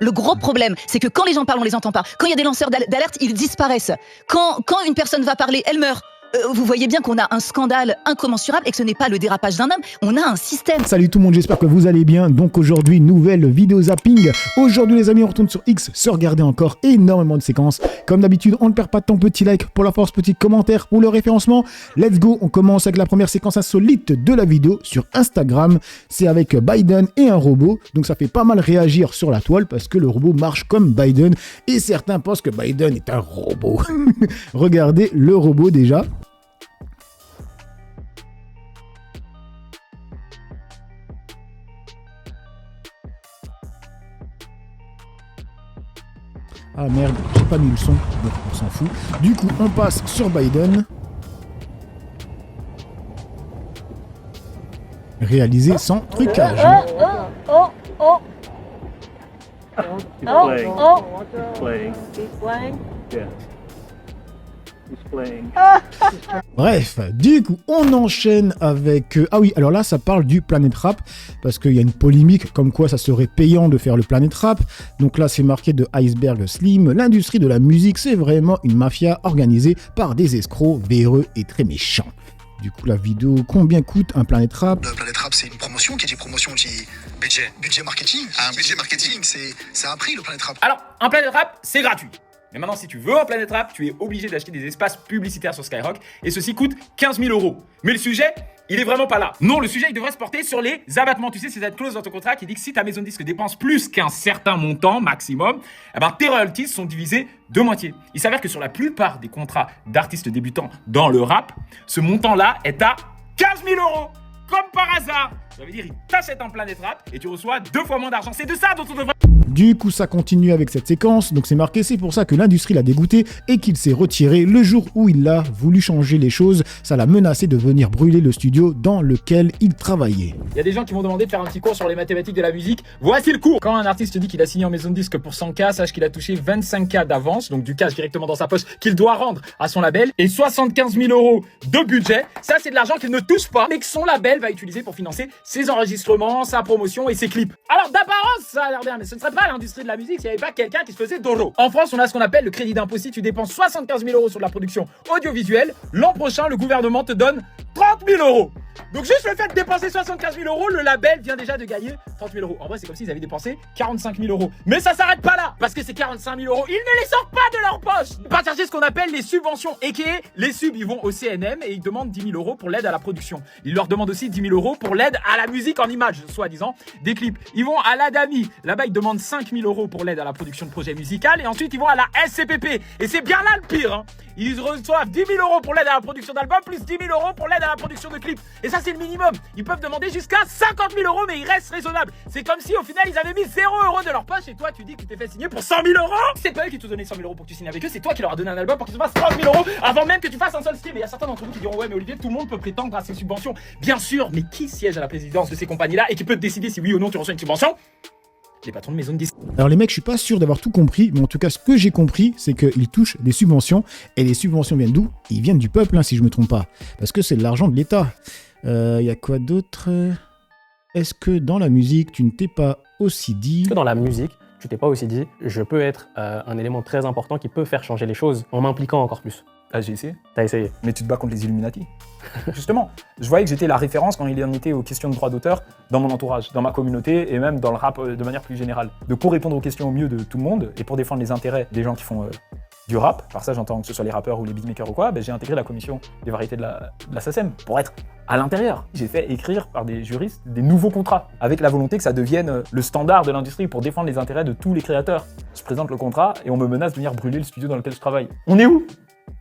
Le gros problème, c'est que quand les gens parlent, on les entend pas. Quand il y a des lanceurs d'alerte, ils disparaissent. Quand une personne va parler, elle meurt. Vous voyez bien qu'on a un scandale incommensurable et que ce n'est pas le dérapage d'un homme, on a un système. Salut tout le monde, j'espère que vous allez bien. Donc aujourd'hui, nouvelle vidéo zapping. Aujourd'hui les amis, on retourne sur X, se regarder encore énormément de séquences. Comme d'habitude, on ne perd pas de temps, petit like pour la force, petit commentaire pour le référencement. Let's go, on commence avec la première séquence insolite de la vidéo sur Instagram. C'est avec Biden et un robot. Donc ça fait pas mal réagir sur la toile parce que le robot marche comme Biden. Et certains pensent que Biden est un robot. Regardez le robot déjà. Ah merde, j'ai pas mis le son, donc on s'en fout. Du coup, on passe sur Biden. Réalisé sans trucage. Bref, du coup, on enchaîne avec... Ah oui, alors là, ça parle du Planet Rap, parce qu'il y a une polémique comme quoi ça serait payant de faire le Planet Rap. Donc là, c'est marqué de Iceberg Slim. L'industrie de la musique, c'est vraiment une mafia organisée par des escrocs véreux et très méchants. Du coup, la vidéo, combien coûte un Planet Rap? Le Planet Rap, c'est une promotion. Qui dit promotion dit budget marketing. Un budget marketing, ça a pris le Planet Rap. Alors, un Planet Rap, c'est gratuit. Mais maintenant, si tu veux un Planet Rap, tu es obligé d'acheter des espaces publicitaires sur Skyrock. Et ceci coûte 15 000 €. Mais le sujet, il est vraiment pas là. Non, le sujet, il devrait se porter sur les abattements. Tu sais, c'est cette clause dans ton contrat qui dit que si ta maison de disque dépense plus qu'un certain montant maximum, eh ben, tes royalties sont divisées de moitié. Il s'avère que sur la plupart des contrats d'artistes débutants dans le rap, ce montant-là est à 15 000 €. Comme par hasard. Ça veut dire, il t'achète un Planet Rap et tu reçois 2 fois moins d'argent. C'est de ça dont on devrait... Du coup, ça continue avec cette séquence, donc c'est marqué, c'est pour ça que l'industrie l'a dégoûté et qu'il s'est retiré le jour où il a voulu changer les choses. Ça l'a menacé de venir brûler le studio dans lequel il travaillait. Il y a des gens qui m'ont demandé de faire un petit cours sur les mathématiques de la musique. Voici le cours. Quand un artiste dit qu'il a signé en maison de disque pour 100K, sache qu'il a touché 25K d'avance, donc du cash directement dans sa poche qu'il doit rendre à son label, et 75 000 € de budget. Ça, c'est de l'argent qu'il ne touche pas, mais que son label va utiliser pour financer ses enregistrements, sa promotion et ses clips. Alors d'apparence, ça a l'air bien, mais ce ne serait pas l'industrie de la musique s'il n'y avait pas quelqu'un qui se faisait d'oro. En France, on a ce qu'on appelle le crédit d'impôt. Si tu dépenses 75 000 € sur de la production audiovisuelle, l'an prochain, le gouvernement te donne 30 000 €. Donc juste le fait de dépenser 75 000 €, le label vient déjà de gagner 30 000 €. En vrai, c'est comme s'ils avaient dépensé 45 000 €. Mais ça s'arrête pas là, parce que ces 45 000 €, ils ne les sortent pas de leur poche. Ils vont chercher ce qu'on appelle les subventions, a.k.a. les subs, ils vont au CNM et ils demandent 10 000 € pour l'aide à la production. Ils leur demandent aussi 10 000 € pour l'aide à la musique en images, soi-disant, des clips. Ils vont à l'ADAMI, là-bas ils demandent 5 000 € pour l'aide à la production de projets musicaux, et ensuite ils vont à la SCPP. Et c'est bien là le pire, hein. Ils reçoivent 10 000 € pour l'aide à la production d'albums, plus 10 000 € pour l'aide à la production de clips. Et ça, c'est le minimum. Ils peuvent demander jusqu'à 50 000 €, mais ils restent raisonnables. C'est comme si, au final, ils avaient mis 0 € de leur poche, et toi, tu dis que tu t'es fait signer pour 100 000 €. C'est pas eux qui t'ont donné 100 000 € pour que tu signes avec eux, c'est toi qui leur as donné un album pour qu'ils te fassent 30 000 € avant même que tu fasses un seul stream. Et il y a certains d'entre vous qui diront, ouais, mais Olivier, tout le monde peut prétendre à ces subventions. Bien sûr, mais qui siège à la présidence de ces compagnies-là et qui peut décider si oui ou non tu reçois une subvention? Les patrons de maison de disques. Alors les mecs, je suis pas sûr d'avoir tout compris, mais en tout cas, ce que j'ai compris, c'est qu'ils touchent des subventions, et les subventions viennent d'où? Ils viennent du peuple, hein, si je me trompe pas, parce que c'est de l'argent de l'État. Y a quoi d'autre? Est-ce que dans la musique, tu ne t'es pas aussi dit... Dans la musique, tu t'es pas aussi dit, je peux être un élément très important qui peut faire changer les choses en m'impliquant encore plus. Ah, j'ai essayé. T'as essayé. Mais tu te bats contre les Illuminati. Justement, je voyais que j'étais la référence quand il en était aux questions de droit d'auteur dans mon entourage, dans ma communauté et même dans le rap de manière plus générale. Donc pour répondre aux questions au mieux de tout le monde et pour défendre les intérêts des gens qui font du rap, par ça j'entends que ce soit les rappeurs ou les beatmakers ou quoi, ben, j'ai intégré la commission des variétés de la SACEM pour être à l'intérieur. J'ai fait écrire par des juristes des nouveaux contrats avec la volonté que ça devienne le standard de l'industrie pour défendre les intérêts de tous les créateurs. Je présente le contrat et on me menace de venir brûler le studio dans lequel je travaille. On est où?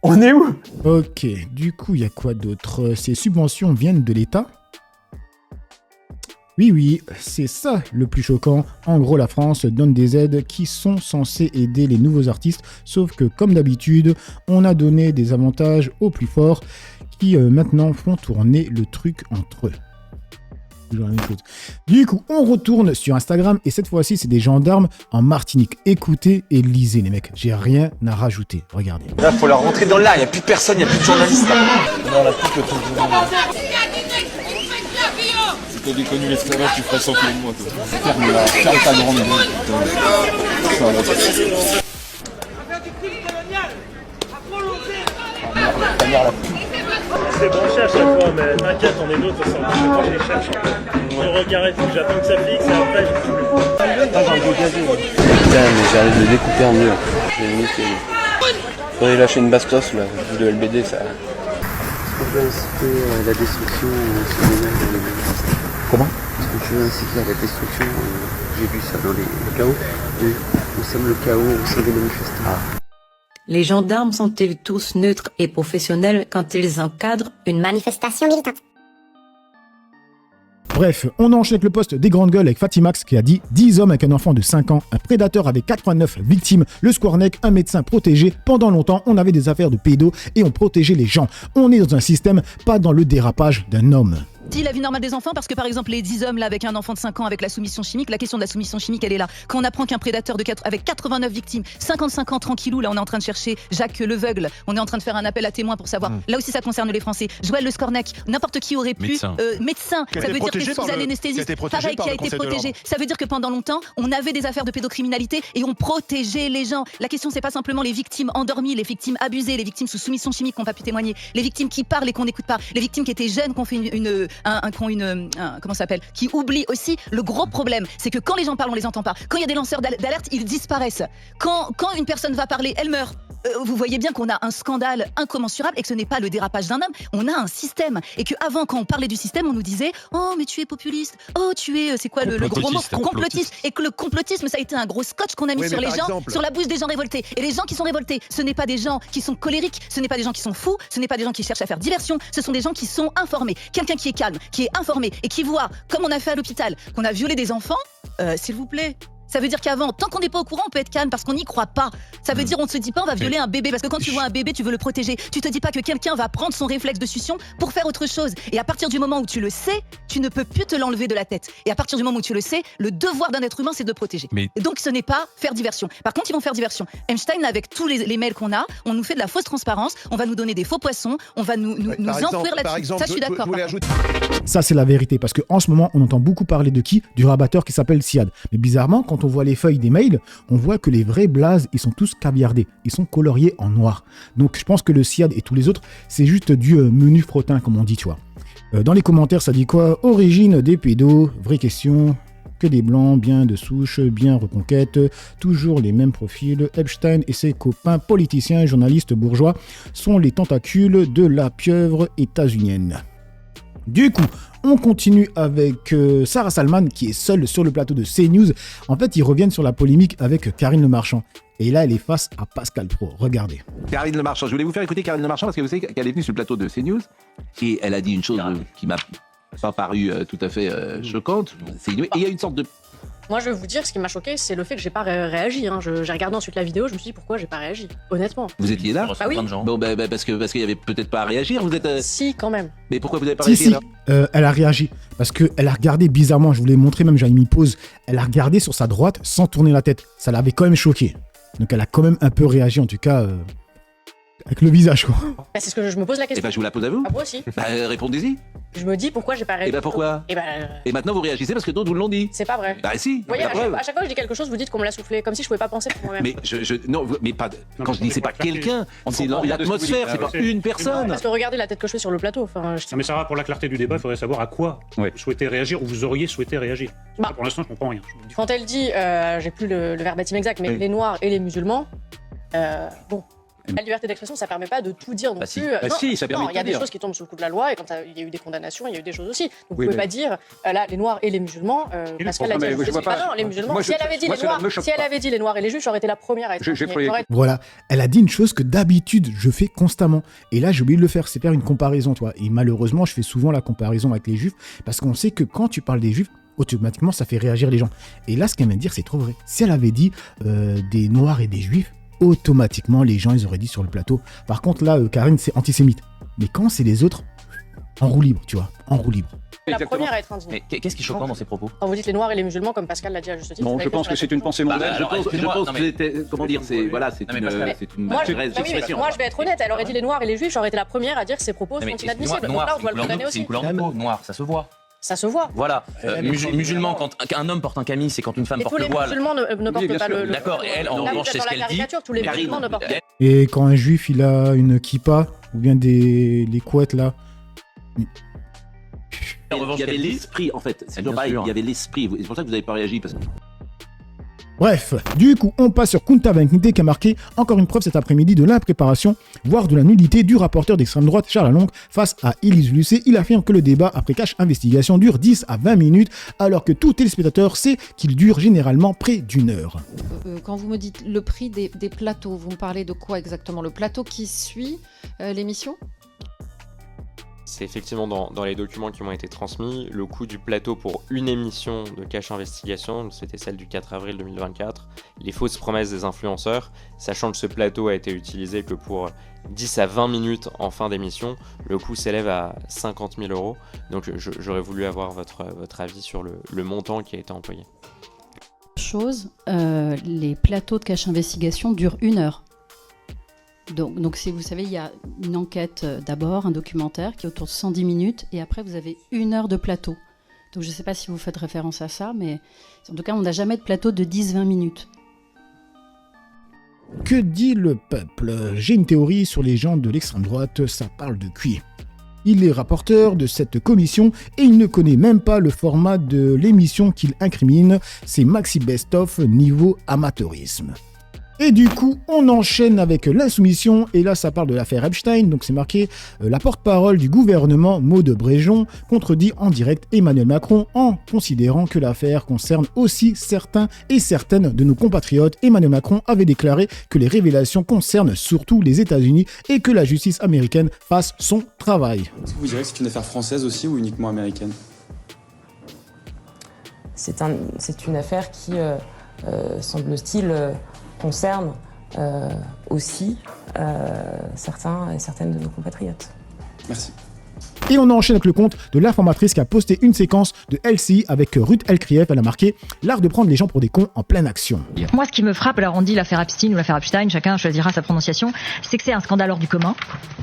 On est où? Ok, du coup, il y a quoi d'autre? Ces subventions viennent de l'État? Oui, c'est ça le plus choquant. En gros, la France donne des aides qui sont censées aider les nouveaux artistes, sauf que, comme d'habitude, on a donné des avantages aux plus forts qui maintenant font tourner le truc entre eux. Toujours la même chose. Du coup, on retourne sur Instagram et cette fois-ci, c'est des gendarmes en Martinique. Écoutez et lisez, les mecs. J'ai rien à rajouter. Regardez. Là, faut leur rentrer dans l'art. Il n'y a plus de personne, il n'y a plus de journalistes. Là. Non, on a plus que tout. Si t'avais connu l'esclavage, tu ferais 100 kilos de moins, toi. Ferme ta grande gueule, putain. C'est bon, cherche chaque fois, mais t'inquiète, on est d'autres, ça va pas je les cherche. Je regarde, j'attends que ça fixe et après je peux plus. Putain, mais j'arrive de le découper en deux. J'ai niqué. Faudrait lâcher une bastos là, de LBD ça. Est-ce qu'on peut inciter à la destruction sur les mails dans les manifestants? Comment? Est-ce qu'on peut inciter à la destruction? J'ai vu ça dans les chaos. Nous sommes le chaos au sein des manifestants. Les gendarmes sont-ils tous neutres et professionnels quand ils encadrent une manifestation militante? Bref, on enchaîne avec le poste des grandes gueules avec Fatimax qui a dit 10 hommes avec un enfant de 5 ans, un prédateur avec 89 victimes, le Squarneck, un médecin protégé. Pendant longtemps, on avait des affaires de pédos et on protégeait les gens. On est dans un système, pas dans le dérapage d'un homme. Dit la vie normale des enfants parce que par exemple les 10 hommes là avec un enfant de 5 ans avec la soumission chimique, la question de la soumission chimique elle est là. Quand on apprend qu'un prédateur avec 89 victimes, 55 ans tranquillou, là on est en train de chercher Jacques Leveugle, on est en train de faire un appel à témoins pour savoir. Là aussi ça concerne les Français. Joël Le Scornec, n'importe qui aurait pu médecin, ça veut dire que sous anesthésie, pareil qui a été protégé. Ça veut dire que pendant longtemps, on avait des affaires de pédocriminalité et on protégeait les gens. La question c'est pas simplement les victimes endormies, les victimes abusées, les victimes sous soumission chimique qui n'ont pas pu témoigner, les victimes qui parlent et qu'on n'écoute pas, les victimes qui étaient jeunes, qu'on fait comment ça s'appelle, qui oublient aussi. Le gros problème, c'est que quand les gens parlent, on les entend pas. Quand il y a des lanceurs d'alerte, ils disparaissent. Quand une personne va parler, elle meurt. Vous voyez bien qu'on a un scandale incommensurable et que ce n'est pas le dérapage d'un homme, on a un système. Et qu'avant, quand on parlait du système, on nous disait « Oh, mais tu es populiste. Oh, tu es, c'est quoi le gros mot ? Complotiste. » Et que le complotisme, ça a été un gros scotch qu'on a mis sur les gens, sur la bouche des gens révoltés. Et les gens qui sont révoltés, ce n'est pas des gens qui sont colériques, ce n'est pas des gens qui sont fous, ce n'est pas des gens qui cherchent à faire diversion, ce sont des gens qui sont informés. Quelqu'un qui est calme, qui est informé et qui voit, comme on a fait à l'hôpital, qu'on a violé des enfants, s'il vous plaît. Ça veut dire qu'avant, tant qu'on n'est pas au courant, on peut être calme parce qu'on n'y croit pas. Ça veut dire on ne se dit pas on va violer un bébé parce que quand tu vois un bébé, tu veux le protéger. Tu te dis pas que quelqu'un va prendre son réflexe de succion pour faire autre chose. Et à partir du moment où tu le sais, tu ne peux plus te l'enlever de la tête. Et à partir du moment où tu le sais, le devoir d'un être humain, c'est de protéger. Et donc ce n'est pas faire diversion. Par contre, ils vont faire diversion. Einstein, avec tous les mails qu'on a, on nous fait de la fausse transparence, on va nous donner des faux poissons, on va nous enfouir là-dessus. Ça, je suis d'accord. Ça, c'est la vérité parce qu'en ce moment, on entend beaucoup parler de qui? Du rabatteur qui s'appelle Siad. Mais bizarrement, quand on voit les feuilles des mails, on voit que les vrais blazes, ils sont tous caviardés, ils sont coloriés en noir. Donc je pense que le Siad et tous les autres, c'est juste du menu frottin, comme on dit, tu vois. Dans les commentaires, ça dit quoi? Origine des pédos, vraie question. Que des blancs, bien de souche, bien reconquête, toujours les mêmes profils. Epstein et ses copains politiciens et journalistes bourgeois sont les tentacules de la pieuvre états-unienne. Du coup, on continue avec Sarah Salman qui est seule sur le plateau de CNews. En fait, ils reviennent sur la polémique avec Karine Le Marchand. Et là, elle est face à Pascal Praud. Regardez. Karine Le Marchand, je voulais vous faire écouter Karine Le Marchand parce que vous savez qu'elle est venue sur le plateau de CNews et elle a dit une chose qui m'a pas paru tout à fait choquante. Et il y a une sorte de... Moi, je vais vous dire, ce qui m'a choqué, c'est le fait que j'ai pas réagi. Hein. J'ai regardé ensuite la vidéo, je me suis dit pourquoi j'ai pas réagi. Honnêtement. Vous étiez là? Bah oui. Bon, parce qu'il y avait peut-être pas à réagir. Vous êtes. Si, quand même. Mais pourquoi vous n'avez pas réagi alors? Elle a réagi parce qu'elle a regardé bizarrement. Je vous l'ai montré, même j'avais mis pause. Elle a regardé sur sa droite sans tourner la tête. Ça l'avait quand même choqué. Donc elle a quand même un peu réagi, en tout cas. Avec le visage, quoi. Bah, c'est ce que je me pose la question. Et je vous la pose à vous. Ah, moi aussi. Répondez-y. Je me dis pourquoi j'ai pas réagi. Et pourquoi? Et maintenant vous réagissez parce que d'autres vous l'ont dit. C'est pas vrai. Bah si. Vous voyez, à chaque fois que je dis quelque chose, vous dites qu'on me l'a soufflé, comme si je pouvais pas penser pour moi-même. Mais non, mais pas. Quand je dis c'est pas quelqu'un, c'est l'atmosphère, c'est pas une personne. Parce que regardez la tête que je fais sur le plateau. Enfin, Non mais Sarah, pour la clarté du débat, il faudrait savoir à quoi vous souhaitez réagir ou vous auriez souhaité réagir. Pour l'instant, je comprends rien. Quand elle dit, j'ai plus le verbatim exact, mais les Noirs et les musulmans, bon. La liberté d'expression, ça permet pas de tout dire non plus. Si, ça permet de tout dire. Il y a des choses qui tombent sous le coup de la loi et quand il y a eu des condamnations, il y a eu des choses aussi. Donc vous pouvez pas dire là les Noirs et les musulmans parce qu'elle a dit les musulmans. Si elle avait dit les Noirs et les Juifs, j'aurais été la première à être. Voilà, elle a dit une chose que d'habitude je fais constamment et là j'ai oublié de le faire, c'est faire une comparaison, toi. Et malheureusement, je fais souvent la comparaison avec les Juifs parce qu'on sait que quand tu parles des Juifs, automatiquement ça fait réagir les gens. Et là, ce qu'elle vient de dire, c'est trop vrai. Si elle avait dit des Noirs et des Juifs, automatiquement les gens ils auraient dit sur le plateau. Par contre là, Karine, c'est antisémite. Mais quand c'est les autres, en roue libre, tu vois, en roue libre. La première à être indignée. Mais qu'est-ce qui est choquant dans ces propos? Quand vous dites les Noirs et les musulmans, comme Pascal l'a dit à juste titre. Bon, je pense que c'est une pensée mondiale. Je pense que c'était, comment dire, c'est une moi, je vais être honnête. Elle aurait dit les Noirs et les Juifs, j'aurais été la première à dire que ces propos sont inadmissibles. Donc là, on doit le condamner aussi. C'est une couleur de peau, noir, ça se voit. Ça se voit. Voilà. Musulman, quand un homme porte un camis, c'est quand une femme Et porte tous le les voile. musulmans ne portent pas le D'accord, et elle, en revanche, c'est ce qu'elle dit. Tous les musulmans ne portent pas. Et quand un juif, il a une kippa, ou bien les couettes, là... Il y avait l'esprit, en fait. C'est pareil, il y avait l'esprit. C'est pour ça que vous n'avez pas réagi. Parce que... Bref, du coup, on passe sur Kunta Kinte qui a marqué encore une preuve cet après-midi de l'impréparation, voire de la nullité du rapporteur d'extrême droite Charles Along face à Élise Lucet. Il affirme que le débat après cash investigation dure 10 à 20 minutes, alors que tout téléspectateur sait qu'il dure généralement près d'une heure. Quand vous me dites le prix des plateaux, vous me parlez de quoi exactement? Le plateau qui suit l'émission? C'est effectivement dans les documents qui m'ont été transmis, le coût du plateau pour une émission de Cash Investigation, c'était celle du 4 avril 2024, les fausses promesses des influenceurs, sachant que ce plateau a été utilisé que pour 10 à 20 minutes en fin d'émission, le coût s'élève à 50 000 €, donc j'aurais voulu avoir votre avis sur le montant qui a été employé. Les plateaux de Cash Investigation durent 1 heure. Donc si vous savez, il y a une enquête d'abord, un documentaire qui est autour de 110 minutes, et après vous avez 1 heure de plateau. Donc je ne sais pas si vous faites référence à ça, mais en tout cas on n'a jamais de plateau de 10-20 minutes. Que dit le peuple? J'ai une théorie sur les gens de l'extrême droite, ça parle de QI. Il est rapporteur de cette commission et il ne connaît même pas le format de l'émission qu'il incrimine, c'est Maxi Best of niveau amateurisme. Et du coup, on enchaîne avec l'insoumission, et là ça parle de l'affaire Epstein, donc c'est marqué la porte-parole du gouvernement, Maud Bréjon, contredit en direct Emmanuel Macron en considérant que l'affaire concerne aussi certains et certaines de nos compatriotes. Emmanuel Macron avait déclaré que les révélations concernent surtout les États-Unis et que la justice américaine fasse son travail. Est-ce que vous direz que c'est une affaire française aussi ou uniquement américaine? C'est une affaire qui, semble-t-il, concerne aussi certains et certaines de nos compatriotes. Merci. Et on enchaîne avec le compte de l'informatrice qui a posté une séquence de LCI avec Ruth Elkrieff. Elle a marqué « L'art de prendre les gens pour des cons en pleine action ». Moi, ce qui me frappe, alors on dit l'affaire Epstein ou l'affaire Epstein, chacun choisira sa prononciation, c'est que c'est un scandale hors du commun.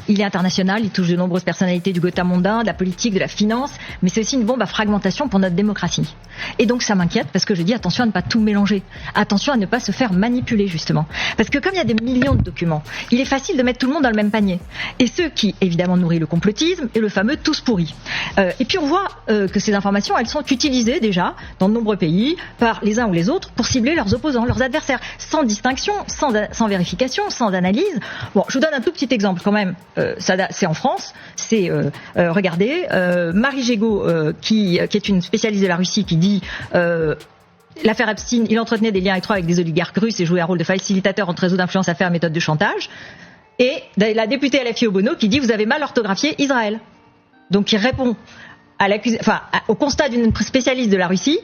Il est international, il touche de nombreuses personnalités du Gotha mondain, de la politique, de la finance, mais c'est aussi une bombe à fragmentation pour notre démocratie. Et donc ça m'inquiète parce que je dis attention à ne pas tout mélanger, attention à ne pas se faire manipuler justement. Parce que comme il y a des millions de documents, il est facile de mettre tout le monde dans le même panier. Et ceux qui, évidemment, nourrissent le complotisme et le fameux tous pourris. Et puis on voit que ces informations, elles sont utilisées déjà dans de nombreux pays par les uns ou les autres pour cibler leurs opposants, leurs adversaires, sans distinction, sans vérification, sans analyse. Bon, je vous donne un tout petit exemple quand même. C'est en France. C'est regardez, Marie Gégaud, qui est une spécialiste de la Russie, qui dit l'affaire Epstein, il entretenait des liens étroits avec des oligarques russes et jouait un rôle de facilitateur entre réseaux d'influence, affaires, méthodes de chantage. Et la députée LFI Obono qui dit vous avez mal orthographié Israël. Donc il répond au constat d'une spécialiste de la Russie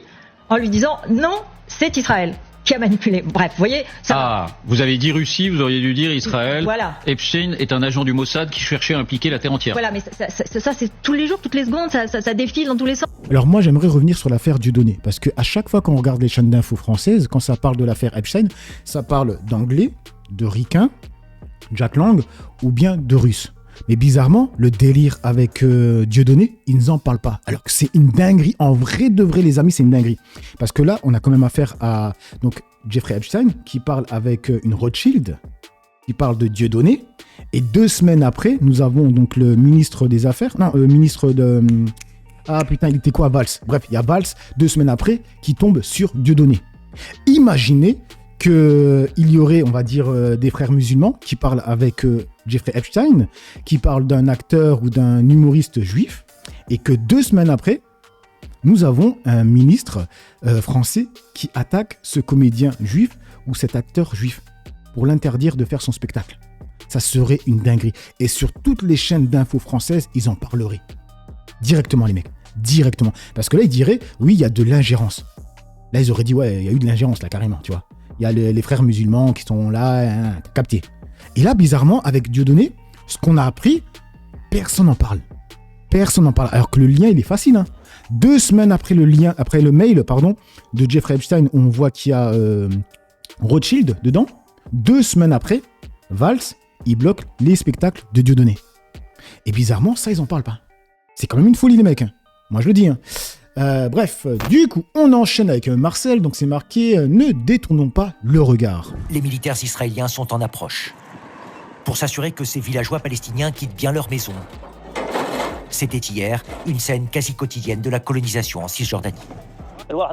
en lui disant non, c'est Israël qui a manipulé. Bref, vous voyez ça. Vous avez dit Russie, vous auriez dû dire Israël. Voilà. Epstein est un agent du Mossad qui cherchait à impliquer la terre entière. Voilà, mais ça c'est tous les jours, toutes les secondes, ça défile dans tous les sens. Alors moi j'aimerais revenir sur l'affaire Dieudonné, parce qu'à chaque fois qu'on regarde les chaînes d'infos françaises, quand ça parle de l'affaire Epstein, ça parle d'anglais, de ricains, Jack Lang, ou bien de russes. Mais bizarrement, le délire avec Dieudonné, ils ne en parlent pas. Alors que c'est une dinguerie. En vrai de vrai, les amis, c'est une dinguerie. Parce que là, on a quand même affaire à donc, Jeffrey Epstein, qui parle avec une Rothschild, qui parle de Dieudonné. Et 2 semaines après, nous avons donc le ministre des Affaires... Non, le ministre de... Ah putain, il était quoi, Valls? Bref, il y a Valls, 2 semaines après, qui tombe sur Dieudonné. Imaginez qu'il y aurait, on va dire, des frères musulmans qui parlent avec Jeffrey Epstein, qui parlent d'un acteur ou d'un humoriste juif, et que 2 semaines après, nous avons un ministre français qui attaque ce comédien juif ou cet acteur juif pour l'interdire de faire son spectacle. Ça serait une dinguerie. Et sur toutes les chaînes d'infos françaises, ils en parleraient. Directement, les mecs. Directement. Parce que là, ils diraient, oui, il y a de l'ingérence. Là, ils auraient dit, ouais, il y a eu de l'ingérence, là, carrément, tu vois. Il y a les frères musulmans qui sont là, captés. Et là, bizarrement, avec Dieudonné, ce qu'on a appris, personne n'en parle. Personne n'en parle. Alors que le lien, il est facile. 2 semaines après le mail de Jeffrey Epstein, on voit qu'il y a Rothschild dedans. 2 semaines après, Valls, il bloque les spectacles de Dieudonné. Et bizarrement, ça, ils n'en parlent pas. C'est quand même une folie, les mecs. Moi, je le dis. Hein. Bref, du coup, on enchaîne avec Marcel. Donc, c'est marqué « Ne détournons pas le regard ». Les militaires israéliens sont en approche pour s'assurer que ces villageois palestiniens quittent bien leur maison. C'était hier une scène quasi quotidienne de la colonisation en Cisjordanie.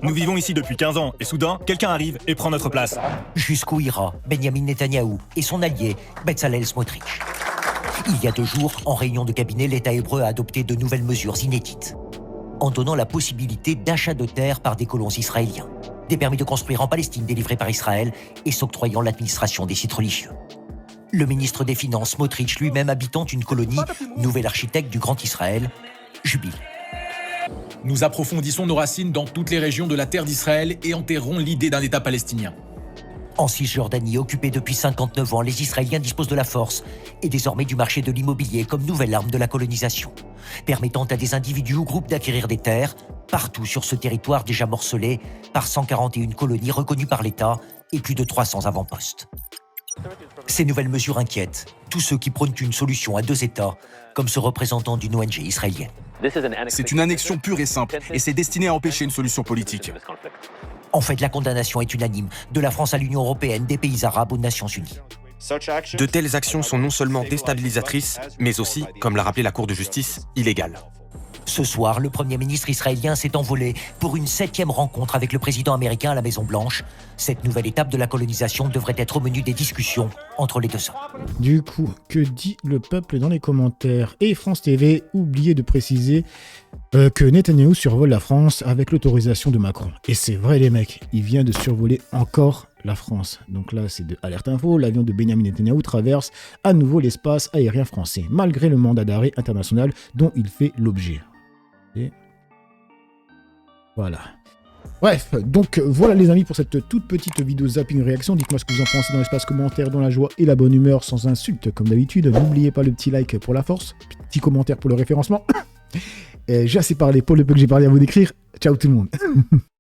Nous vivons ici depuis 15 ans et soudain, quelqu'un arrive et prend notre place. Jusqu'où ira Benyamin Netanyahou et son allié Bezalel Smotrich. Il y a 2 jours, en réunion de cabinet, l'État hébreu a adopté de nouvelles mesures inédites, en donnant la possibilité d'achat de terres par des colons israéliens, des permis de construire en Palestine délivrés par Israël et s'octroyant l'administration des sites religieux. Le ministre des Finances, Smotrich, lui-même habitant une colonie, nouvel architecte du Grand Israël, jubile. Nous approfondissons nos racines dans toutes les régions de la terre d'Israël et enterrons l'idée d'un État palestinien. En Cisjordanie, occupée depuis 59 ans, les Israéliens disposent de la force et désormais du marché de l'immobilier comme nouvelle arme de la colonisation, permettant à des individus ou groupes d'acquérir des terres partout sur ce territoire déjà morcelé par 141 colonies reconnues par l'État et plus de 300 avant-postes. Ces nouvelles mesures inquiètent tous ceux qui prônent une solution à 2 États, comme ce représentant d'une ONG israélienne. C'est une annexion pure et simple, et c'est destiné à empêcher une solution politique. En fait, la condamnation est unanime, de la France à l'Union européenne, des pays arabes aux Nations unies. De telles actions sont non seulement déstabilisatrices, mais aussi, comme l'a rappelé la Cour de justice, illégales. Ce soir, le Premier ministre israélien s'est envolé pour une 7e rencontre avec le président américain à la Maison-Blanche. Cette nouvelle étape de la colonisation devrait être au menu des discussions entre les 2 hommes. Du coup, que dit le peuple dans les commentaires? Et France TV, oubliez de préciser que Netanyahou survole la France avec l'autorisation de Macron. Et c'est vrai les mecs, il vient de survoler encore la France. Donc là, c'est de Alerte Info, l'avion de Benyamin Netanyahou traverse à nouveau l'espace aérien français, malgré le mandat d'arrêt international dont il fait l'objet. Et voilà. Bref, donc voilà les amis pour cette toute petite vidéo zapping réaction. Dites-moi ce que vous en pensez dans l'espace commentaire, dans la joie et la bonne humeur, sans insulte comme d'habitude. N'oubliez pas le petit like pour la force, petit commentaire pour le référencement. J'ai assez parlé pour le peu que j'ai parlé à vous décrire. Ciao tout le monde.